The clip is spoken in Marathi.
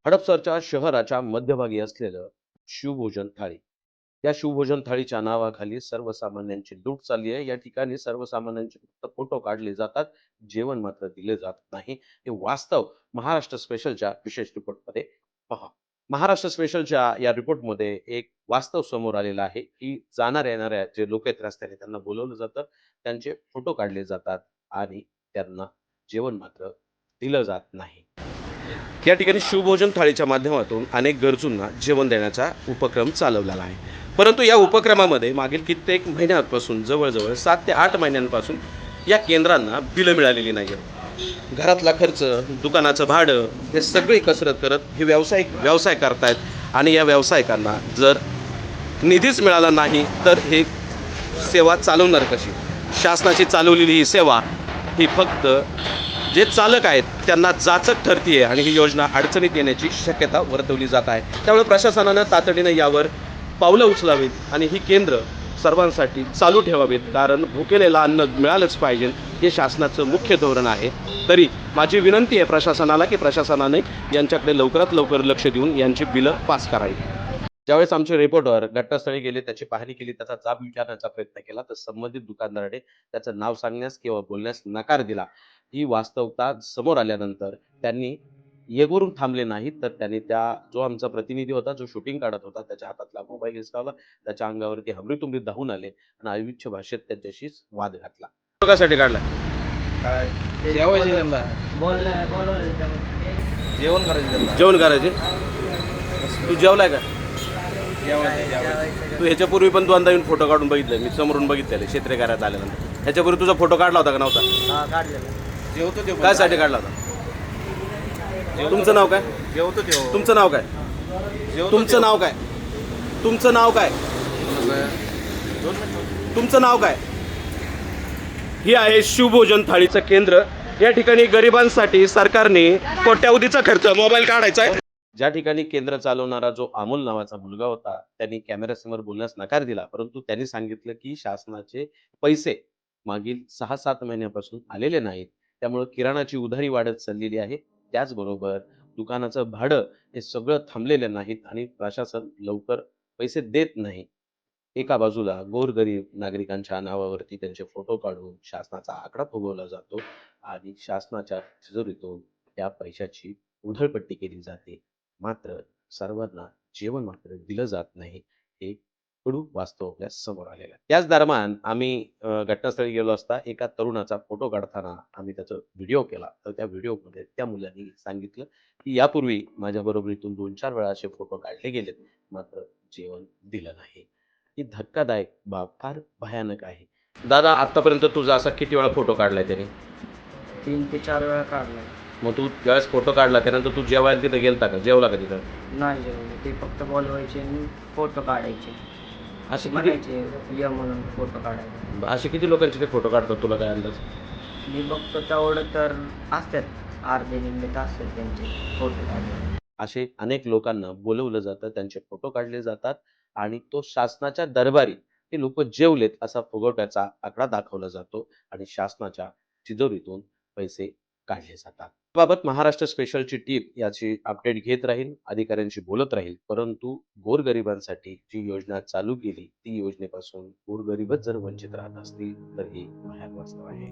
हडपसरच्या शहराच्या मध्यभागी असलेलं शिवभोजन थाळी. या शिवभोजन थाळीच्या नावाखाली सर्वसामान्यांची लूट चालली आहे. या ठिकाणी सर्वसामान्यांचे फक्त फोटो काढले जातात, जेवण मात्र दिले जात नाही. हे वास्तव महाराष्ट्र स्पेशलच्या विशेष रिपोर्टमध्ये पहा. महाराष्ट्र स्पेशलच्या या रिपोर्टमध्ये एक वास्तव समोर आलेलं आहे, की जाणाऱ्या-येणाऱ्या जे लोक आहेत रस्त्याने त्यांना बोलावलं जातं, त्यांचे फोटो काढले जातात आणि त्यांना जेवण मात्र दिलं जात नाही. या ठिकाणी शिवभोजन थाळीच्या माध्यमातून अनेक गरजूंना जेवण देण्याचा उपक्रम चालवलेला आहे. परंतु या उपक्रमामध्ये मागील कित्येक महिन्यांपासून जवळजवळ 7 ते 8 महिन्यांपासून या केंद्रांना बिलं मिळालेली नाही आहेत. घरातला खर्च, दुकानाचं भाडं हे सगळी कसरत करत हे व्यवसाय करतायत आणि या व्यावसायिकांना जर निधीच मिळाला नाही तर हे सेवा चालवणार कशी? शासनाची चालवलेली ही सेवा ही फक्त जे चालक आहेत त्यांना जाचक ठरतीये आणि ही योजना अडचणीत येण्याची शक्यता वर्तवली जात आहे. त्यामुळे प्रशासनानं तातडीनं यावर पावलं उचलावीत आणि ही केंद्र सर्वांसाठी चालू ठेवावीत, कारण भुकेलेलं अन्न मिळालंच पाहिजे हे शासनाचं मुख्य धोरण आहे. तरी माझी विनंती आहे प्रशासनाला की प्रशासनाने यांच्याकडे लवकरात लवकर लक्ष देऊन यांची बिलं पास करावी. ज्यावेळेस आमचे रिपोर्टर घटनास्थळी गेले, त्याची पाहणी केली, त्याचा जाब विचारण्याचा प्रयत्न केला, तर संबंधित दुकानदाराने त्याचं नाव सांगण्यास किंवा बोलण्यास नकार दिला. ही वास्तवता समोर आल्यानंतर त्यांनी येगवरून थांबले नाहीत, तर त्यांनी जो आमचा प्रतिनिधी होता, जो शूटिंग काढत होता, त्याच्या हातातला मोबाईल हिसकावला, त्याच्या अंगावरती हमरीतुमरी धावून आले आणि अविच्छ भाषेत त्याच्याशी वाद घातला. कशासाठी काढला? जेवण करायचे. तू जेवलाय का? तू ह्याच्यापूर्वी पण दोनदा येऊन फोटो काढून बघितले, मी समोरून बघितलेले क्षेत्रीय कार्यात आल्यानंतर. ह्याच्यापूर्वी तुझा फोटो काढला होता का नव्हता? काय साठी काढला होता? तुमचं नाव काय? तुमचं नाव काय? तुमचं नाव काय? तुमचं नाव काय? तुमचं नाव काय? ही आहे शिवभोजन थाळीचं केंद्र. या ठिकाणी गरिबांसाठी सरकारने कोट्यावधीचा खर्च मोबाईल काढायचा आहे. ज्या ठिकाणी केंद्र चालवणारा जो अमोल नावाचा मुलगा होता, त्यांनी कॅमेऱ्यासमोर बोलण्यास नकार दिला, परंतु त्यांनी सांगितलं की शासनाचे पैसे मागील 6-7 महिन्यापासून आलेले नाहीत, त्यामुळे किराणाची उधारी वाढत चाललेली आहे. त्याचबरोबर दुकानाचं भाडं हे सगळं थांबलेलं नाहीत आणि प्रशासन लवकर पैसे देत नाही. एका बाजूला गोरगरीब नागरिकांच्या नावावरती त्यांचे फोटो काढून शासनाचा आकडा फुगवला जातो आणि शासनाच्या तिजोरीतून त्या पैशाची उधळपट्टी केली जाते. मात्र सर्वांना जेवण मात्र दिलं जात नाही. हे कडू वास्तव आपल्या समोर आलेलं आहे. त्याच दरम्यान आम्ही घटनास्थळी गेलो असता एका तरुणाचा फोटो काढताना आम्ही त्याचा व्हिडिओ केला. तर त्या व्हिडिओमध्ये त्या मुलांनी सांगितलं की यापूर्वी माझ्या बरोबरीतून 2-4 वेळा असे फोटो काढले गेलेत, मात्र जेवण दिलं नाही. ही धक्कादायक बाब फार भयानक आहे. दादा, आतापर्यंत तुझा असा किती वेळा फोटो काढलाय त्याने? 3 ते 4 वेळा काढलाय. मग तू ज्यावेळेस फोटो काढला त्यानंतर तू जेवायला तिथे गेलता का? जेवला का तिथं? नाही जेवले. ते फक्त बोलवायचे आणि फोटो काढायचे. असे किती म्हणायचे ये म्हणून फोटो काढायचे. असे किती लोकांचे ते फोटो काढतात तुला काय अंदाज? मी बघतो तेवढं तर असतात अर्धे निम्मे तर असतात त्यांचे फोटो काढले. असे अनेक लोकांना बोलवलं जातं, त्यांचे फोटो काढले जातात आणि तो शासनाच्या दरबारी ते लोक जेवलेत असा फुगवट्याचा आकडा दाखवला जातो आणि शासनाच्या तिजोरीतून पैसे काढले जातात. बाबत महाराष्ट्र स्पेशलची टीम याची अपडेट घेत राहील, अधिकाऱ्यांशी बोलत राहील, परंतु गोरगरिबांसाठी जी योजना चालू केली ती योजनेपासून गोरगरीबच जर वंचित राहत असतील तर हे भयानक वास्तव आहे.